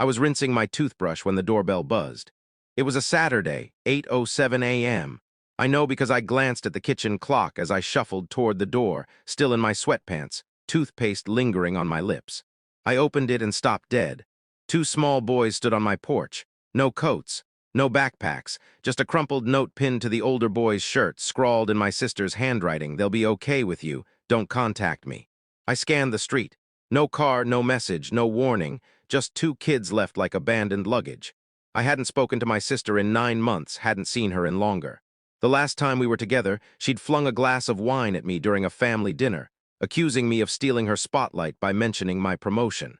I was rinsing my toothbrush when the doorbell buzzed. It was a Saturday, 8:07 a.m. I know because I glanced at the kitchen clock as I shuffled toward the door, still in my sweatpants, toothpaste lingering on my lips. I opened it and stopped dead. Two small boys stood on my porch. No coats, no backpacks, just a crumpled note pinned to the older boy's shirt, scrawled in my sister's handwriting, "They'll be okay with you, don't contact me." I scanned the street. No car, no message, no warning, just two kids left like abandoned luggage. I hadn't spoken to my sister in 9 months, hadn't seen her in longer. The last time we were together, she'd flung a glass of wine at me during a family dinner, accusing me of stealing her spotlight by mentioning my promotion.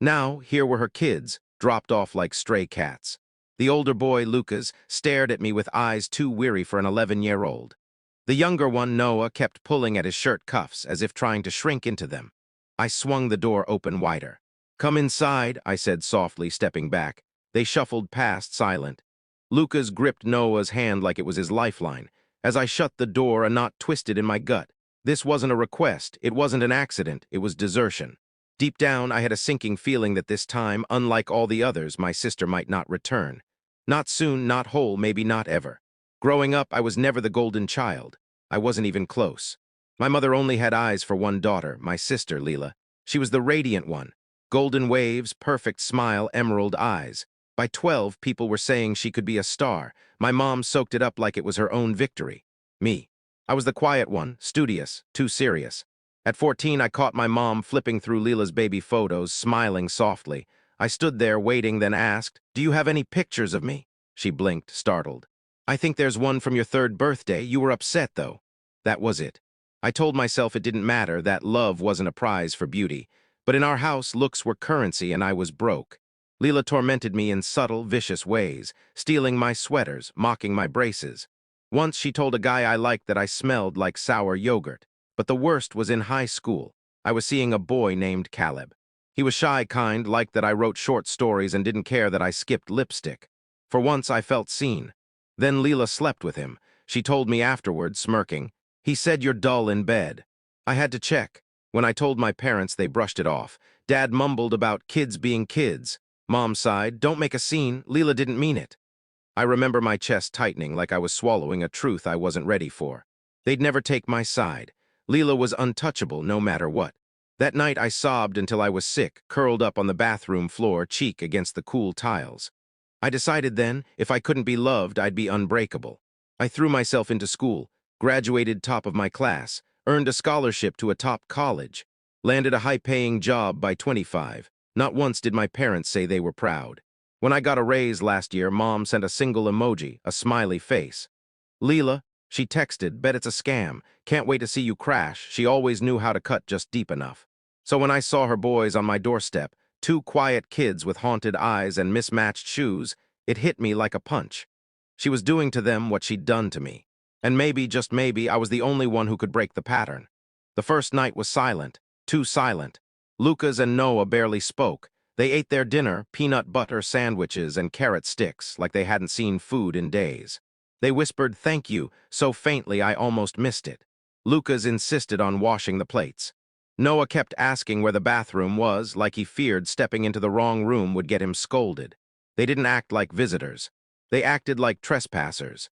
Now, here were her kids, dropped off like stray cats. The older boy, Lucas, stared at me with eyes too weary for an 11-year-old. The younger one, Noah, kept pulling at his shirt cuffs as if trying to shrink into them. I swung the door open wider. "Come inside," I said softly, stepping back. They shuffled past, silent. Lucas gripped Noah's hand like it was his lifeline. As I shut the door, a knot twisted in my gut. This wasn't a request, it wasn't an accident, it was desertion. Deep down, I had a sinking feeling that this time, unlike all the others, my sister might not return. Not soon, not whole, maybe not ever. Growing up, I was never the golden child. I wasn't even close. My mother only had eyes for one daughter, my sister, Leela. She was the radiant one. Golden waves, perfect smile, emerald eyes. By 12, people were saying she could be a star. My mom soaked it up like it was her own victory. Me. I was the quiet one, studious, too serious. At 14, I caught my mom flipping through Leela's baby photos, smiling softly. I stood there waiting, then asked, "Do you have any pictures of me?" She blinked, startled. "I think there's one from your 3rd birthday. You were upset, though." That was it. I told myself it didn't matter, that love wasn't a prize for beauty. But in our house, looks were currency and I was broke. Leela tormented me in subtle, vicious ways, stealing my sweaters, mocking my braces. Once she told a guy I liked that I smelled like sour yogurt. But the worst was in high school. I was seeing a boy named Caleb. He was shy kind, liked that I wrote short stories and didn't care that I skipped lipstick. For once I felt seen. Then Leela slept with him. She told me afterward, smirking, "He said you're dull in bed." I had to check. When I told my parents, they brushed it off. Dad mumbled about kids being kids. Mom sighed, "Don't make a scene, Leela didn't mean it." I remember my chest tightening like I was swallowing a truth I wasn't ready for. They'd never take my side. Leela was untouchable no matter what. That night I sobbed until I was sick, curled up on the bathroom floor, cheek against the cool tiles. I decided then, if I couldn't be loved, I'd be unbreakable. I threw myself into school, graduated top of my class, earned a scholarship to a top college, landed a high-paying job by 25. Not once did my parents say they were proud. When I got a raise last year, Mom sent a single emoji, a smiley face. "Leela," she texted, "bet it's a scam. Can't wait to see you crash." She always knew how to cut just deep enough. So when I saw her boys on my doorstep, two quiet kids with haunted eyes and mismatched shoes, it hit me like a punch. She was doing to them what she'd done to me. And maybe, just maybe, I was the only one who could break the pattern. The first night was silent, too silent. Lucas and Noah barely spoke. They ate their dinner, peanut butter sandwiches and carrot sticks, like they hadn't seen food in days. They whispered "thank you" so faintly I almost missed it. Lucas insisted on washing the plates. Noah kept asking where the bathroom was, like he feared stepping into the wrong room would get him scolded. They didn't act like visitors. They acted like trespassers.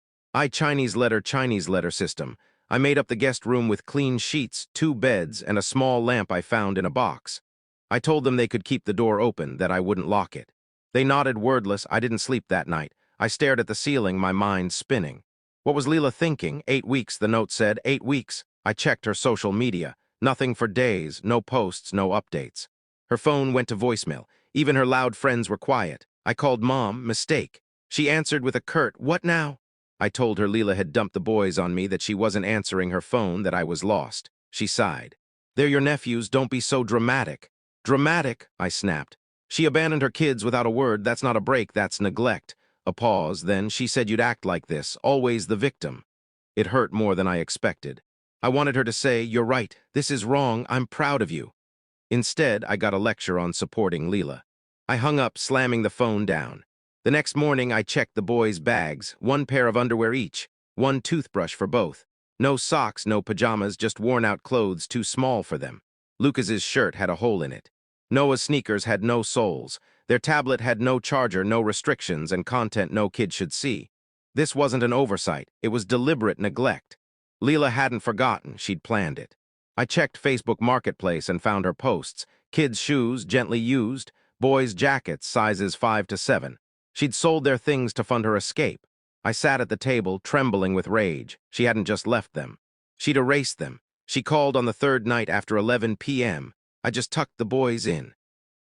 Chinese letter system. I made up the guest room with clean sheets, 2 beds, and a small lamp I found in a box. I told them they could keep the door open, that I wouldn't lock it. They nodded wordless. I didn't sleep that night. I stared at the ceiling, my mind spinning. What was Leela thinking? 8 weeks, the note said. 8 weeks. I checked her social media. Nothing for days, no posts, no updates. Her phone went to voicemail. Even her loud friends were quiet. I called Mom, mistake. She answered with a curt, "What now?" I told her Leela had dumped the boys on me, that she wasn't answering her phone, that I was lost. She sighed. "They're your nephews, don't be so dramatic." "Dramatic?" I snapped. "She abandoned her kids without a word. That's not a break, that's neglect." A pause, then she said you'd act like this, always the victim. It hurt more than I expected. I wanted her to say, "You're right, this is wrong, I'm proud of you." Instead, I got a lecture on supporting Leela. I hung up, slamming the phone down. The next morning, I checked the boys' bags, 1 pair of underwear each, 1 toothbrush for both. No socks, no pajamas, just worn-out clothes too small for them. Lucas's shirt had a hole in it. Noah's sneakers had no soles. Their tablet had no charger, no restrictions, and content no kid should see. This wasn't an oversight, it was deliberate neglect. Leela hadn't forgotten, she'd planned it. I checked Facebook Marketplace and found her posts. Kids' shoes, gently used. Boys' jackets, sizes 5 to 7. She'd sold their things to fund her escape. I sat at the table, trembling with rage. She hadn't just left them. She'd erased them. She called on the third night after 11 p.m. I just tucked the boys in.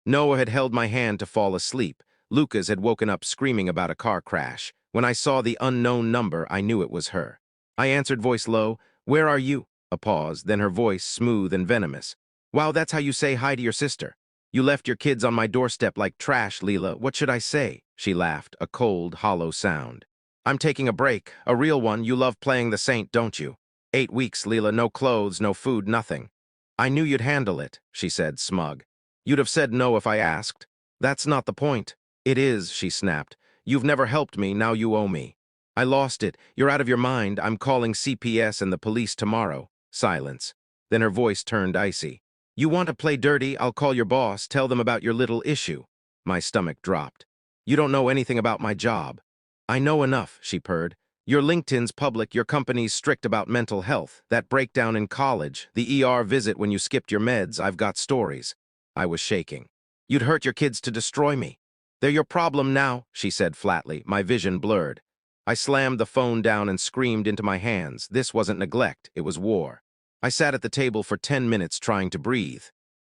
Noah had held my hand to fall asleep. Lucas had woken up screaming about a car crash. When I saw the unknown number, I knew it was her. I answered, voice low. "Where are you?" A pause, then her voice smooth and venomous. "Wow, that's how you say hi to your sister. You left your kids on my doorstep like trash, Leela. What should I say?" She laughed, a cold, hollow sound. "I'm taking a break, a real one. You love playing the saint, don't you? 8 weeks, Leela, no clothes, no food, nothing." "I knew you'd handle it," she said, smug. "You'd have said no if I asked." "That's not the point." "It is," she snapped. "You've never helped me, now you owe me." "I lost it. You're out of your mind. I'm calling CPS and the police tomorrow." Silence. Then her voice turned icy. "You want to play dirty? I'll call your boss, tell them about your little issue." My stomach dropped. "You don't know anything about my job." "I know enough," she purred. "Your LinkedIn's public, your company's strict about mental health, that breakdown in college, the ER visit when you skipped your meds, I've got stories." I was shaking. "You'd hurt your kids to destroy me." "They're your problem now," she said flatly, my vision blurred. I slammed the phone down and screamed into my hands. This wasn't neglect, it was war. I sat at the table for 10 minutes trying to breathe.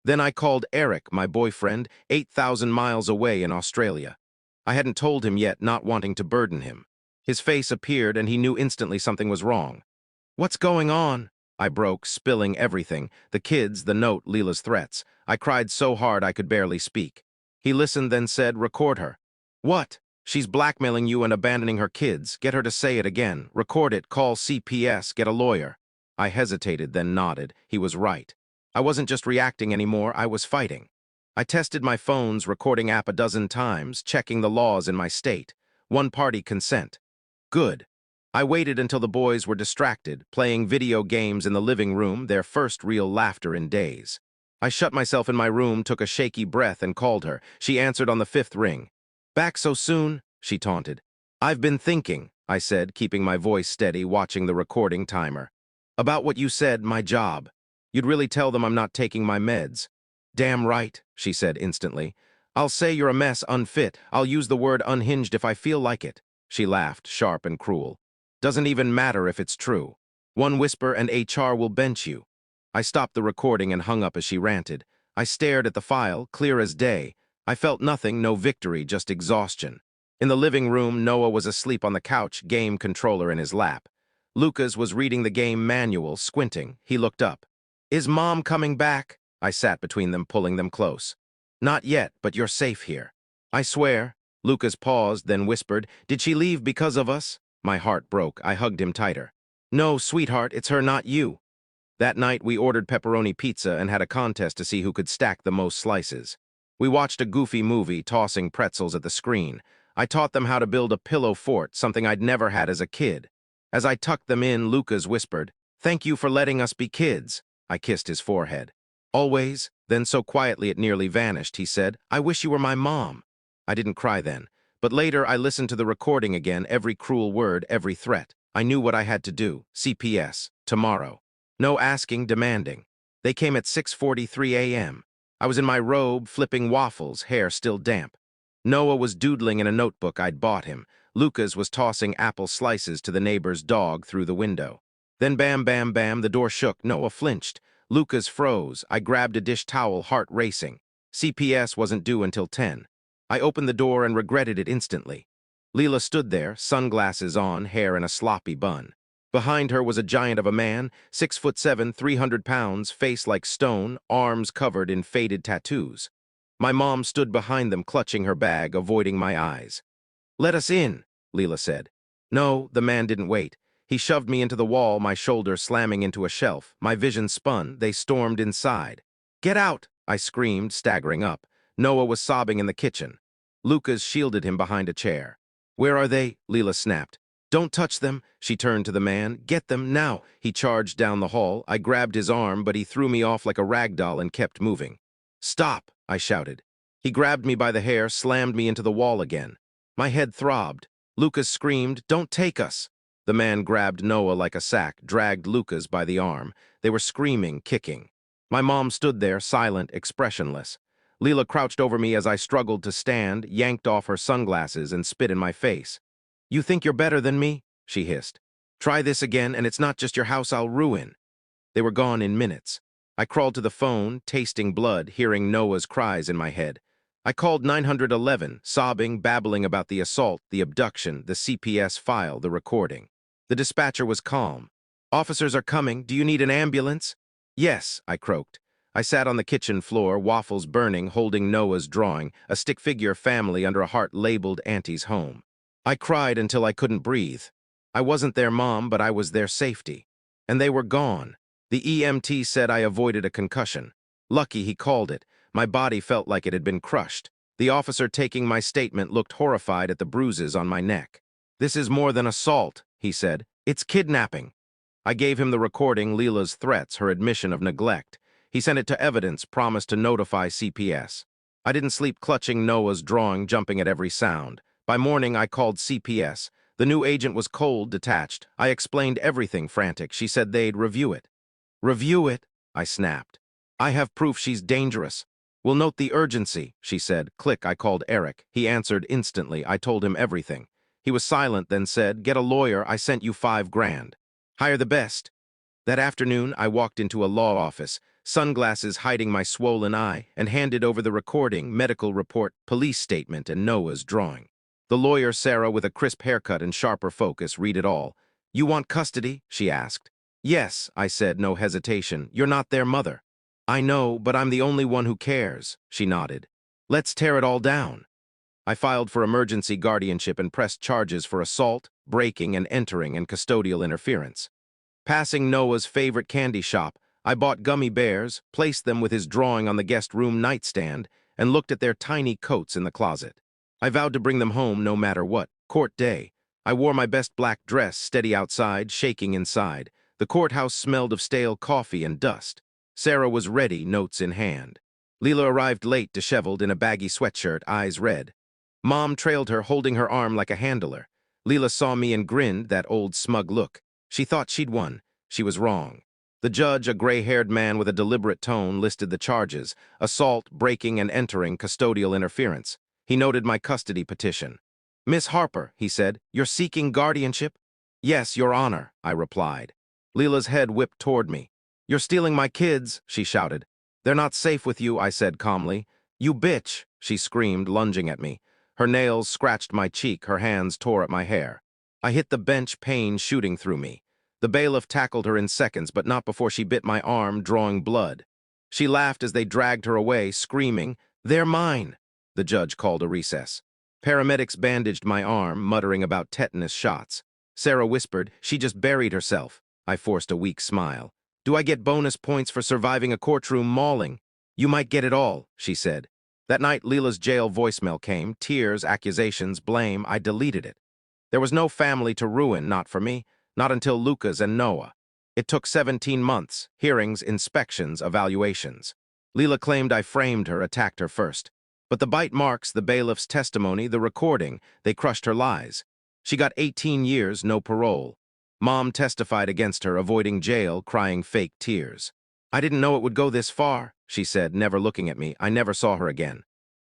Then I called Eric, my boyfriend, 8,000 miles away in Australia. I hadn't told him yet, not wanting to burden him. His face appeared and he knew instantly something was wrong. "What's going on?" I broke, spilling everything. The kids, the note, Leela's threats. I cried so hard I could barely speak. He listened, then said, "Record her." "What?" "She's blackmailing you and abandoning her kids. Get her to say it again. Record it, call CPS, get a lawyer." I hesitated, then nodded. He was right. I wasn't just reacting anymore, I was fighting. I tested my phone's recording app a dozen times, checking the laws in my state. One-party consent. Good. I waited until the boys were distracted, playing video games in the living room, their first real laughter in days. I shut myself in my room, took a shaky breath, and called her. She answered on the 5th ring. "Back so soon?" she taunted. "I've been thinking," I said, keeping my voice steady, watching the recording timer. "About what you said, my job. You'd really tell them I'm not taking my meds." "Damn right," she said instantly. "I'll say you're a mess, unfit. I'll use the word unhinged if I feel like it." She laughed, sharp and cruel. "Doesn't even matter if it's true. One whisper and HR will bench you." I stopped the recording and hung up as she ranted. I stared at the file, clear as day. I felt nothing, no victory, just exhaustion. In the living room, Noah was asleep on the couch, game controller in his lap. Lucas was reading the game manual, squinting. He looked up. "Is Mom coming back?" I sat between them, pulling them close. "Not yet, but you're safe here." "I swear." Lucas paused, then whispered, "Did she leave because of us?" My heart broke. I hugged him tighter. "No, sweetheart, it's her, not you." That night, we ordered pepperoni pizza and had a contest to see who could stack the most slices. We watched a goofy movie, tossing pretzels at the screen. I taught them how to build a pillow fort, something I'd never had as a kid. As I tucked them in, Lucas whispered, "Thank you for letting us be kids." I kissed his forehead. "Always?" Then so quietly it nearly vanished, he said, "I wish you were my mom." I didn't cry then. But later, I listened to the recording again, every cruel word, every threat. I knew what I had to do. CPS. Tomorrow. No asking, demanding. They came at 6:43 a.m. I was in my robe, flipping waffles, hair still damp. Noah was doodling in a notebook I'd bought him. Lucas was tossing apple slices to the neighbor's dog through the window. Then bam, bam, bam, the door shook. Noah flinched. Lucas froze. I grabbed a dish towel, heart racing. CPS wasn't due until 10. I opened the door and regretted it instantly. Leela stood there, sunglasses on, hair in a sloppy bun. Behind her was a giant of a man, 6'7", 300 pounds, face like stone, arms covered in faded tattoos. My mom stood behind them, clutching her bag, avoiding my eyes. "Let us in," Leela said. No, the man didn't wait. He shoved me into the wall, my shoulder slamming into a shelf. My vision spun. They stormed inside. "Get out!" I screamed, staggering up. Noah was sobbing in the kitchen. Lucas shielded him behind a chair. "Where are they?" Leela snapped. "Don't touch them." She turned to the man. "Get them, now." He charged down the hall. I grabbed his arm, but he threw me off like a rag doll and kept moving. "Stop," I shouted. He grabbed me by the hair, slammed me into the wall again. My head throbbed. Lucas screamed, "Don't take us!" The man grabbed Noah like a sack, dragged Lucas by the arm. They were screaming, kicking. My mom stood there, silent, expressionless. Leela crouched over me as I struggled to stand, yanked off her sunglasses, and spit in my face. "You think you're better than me?" she hissed. "Try this again, and it's not just your house I'll ruin." They were gone in minutes. I crawled to the phone, tasting blood, hearing Noah's cries in my head. I called 911, sobbing, babbling about the assault, the abduction, the CPS file, the recording. The dispatcher was calm. "Officers are coming. Do you need an ambulance?" "Yes," I croaked. I sat on the kitchen floor, waffles burning, holding Noah's drawing, a stick figure family under a heart labeled Auntie's home. I cried until I couldn't breathe. I wasn't their mom, but I was their safety. And they were gone. The EMT said I avoided a concussion. Lucky, he called it. My body felt like it had been crushed. The officer taking my statement looked horrified at the bruises on my neck. "This is more than assault," he said. "It's kidnapping." I gave him the recording, Leela's threats, her admission of neglect. He sent it to evidence, promised to notify CPS. I didn't sleep clutching Noah's drawing, jumping at every sound. By morning, I called CPS. The new agent was cold, detached. I explained everything, frantic. She said they'd review it. "Review it?" I snapped. "I have proof she's dangerous." "We'll note the urgency," she said. Click, I called Eric. He answered instantly. I told him everything. He was silent, then said, "Get a lawyer. I sent you $5,000. Hire the best." That afternoon, I walked into a law office, sunglasses hiding my swollen eye, and handed over the recording, medical report, police statement, and Noah's drawing. The lawyer, Sarah, with a crisp haircut and sharper focus, read it all. "You want custody?" she asked. "Yes," I said, no hesitation. "You're not their mother." "I know, but I'm the only one who cares," she nodded. "Let's tear it all down." I filed for emergency guardianship and pressed charges for assault, breaking and entering, and custodial interference. Passing Noah's favorite candy shop, I bought gummy bears, placed them with his drawing on the guest room nightstand, and looked at their tiny coats in the closet. I vowed to bring them home no matter what. Court day. I wore my best black dress, steady outside, shaking inside. The courthouse smelled of stale coffee and dust. Sarah was ready, notes in hand. Leela arrived late, disheveled, in a baggy sweatshirt, eyes red. Mom trailed her, holding her arm like a handler. Leela saw me and grinned, that old smug look. She thought she'd won. She was wrong. The judge, a gray-haired man with a deliberate tone, listed the charges: assault, breaking and entering, custodial interference. He noted my custody petition. "Miss Harper," he said, "you're seeking guardianship?" "Yes, Your Honor," I replied. Leela's head whipped toward me. "You're stealing my kids," she shouted. "They're not safe with you," I said calmly. "You bitch," she screamed, lunging at me. Her nails scratched my cheek, her hands tore at my hair. I hit the bench, pain shooting through me. The bailiff tackled her in seconds, but not before she bit my arm, drawing blood. She laughed as they dragged her away, screaming, "They're mine!" The judge called a recess. Paramedics bandaged my arm, muttering about tetanus shots. Sarah whispered, "She just buried herself." I forced a weak smile. "Do I get bonus points for surviving a courtroom mauling?" "You might get it all," she said. That night, Leela's jail voicemail came. Tears, accusations, blame. I deleted it. There was no family to ruin, not for me, not until Lucas and Noah. It took 17 months, hearings, inspections, evaluations. Leela claimed I framed her, attacked her first. But the bite marks, the bailiff's testimony, the recording, they crushed her lies. She got 18 years, no parole. Mom testified against her, avoiding jail, crying fake tears. "I didn't know it would go this far," she said, never looking at me. I never saw her again.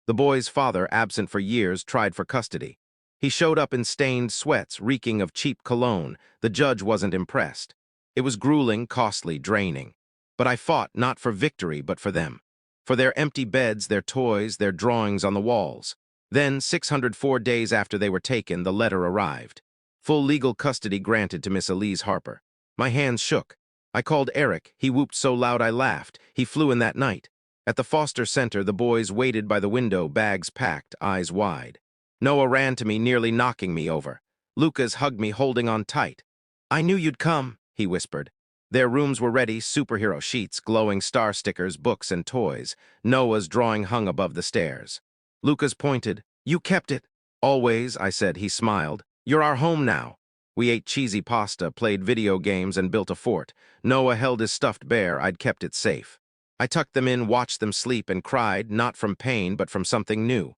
The boy's father, absent for years, tried for custody. He showed up in stained sweats, reeking of cheap cologne. The judge wasn't impressed. It was grueling, costly, draining. But I fought, not for victory, but for them. For their empty beds, their toys, their drawings on the walls. Then, 604 days after they were taken, the letter arrived. Full legal custody granted to Miss Elise Harper. My hands shook. I called Eric. He whooped so loud I laughed. He flew in that night. At the foster center, the boys waited by the window, bags packed, eyes wide. Noah ran to me, nearly knocking me over. Lucas hugged me, holding on tight. "I knew you'd come," he whispered. Their rooms were ready, superhero sheets, glowing star stickers, books, and toys. Noah's drawing hung above the stairs. Lucas pointed. "You kept it." "Always," I said. He smiled. "You're our home now." We ate cheesy pasta, played video games, and built a fort. Noah held his stuffed bear. I'd kept it safe. I tucked them in, watched them sleep, and cried, not from pain, but from something new.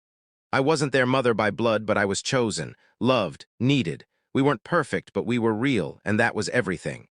I wasn't their mother by blood, but I was chosen, loved, needed. We weren't perfect, but we were real, and that was everything.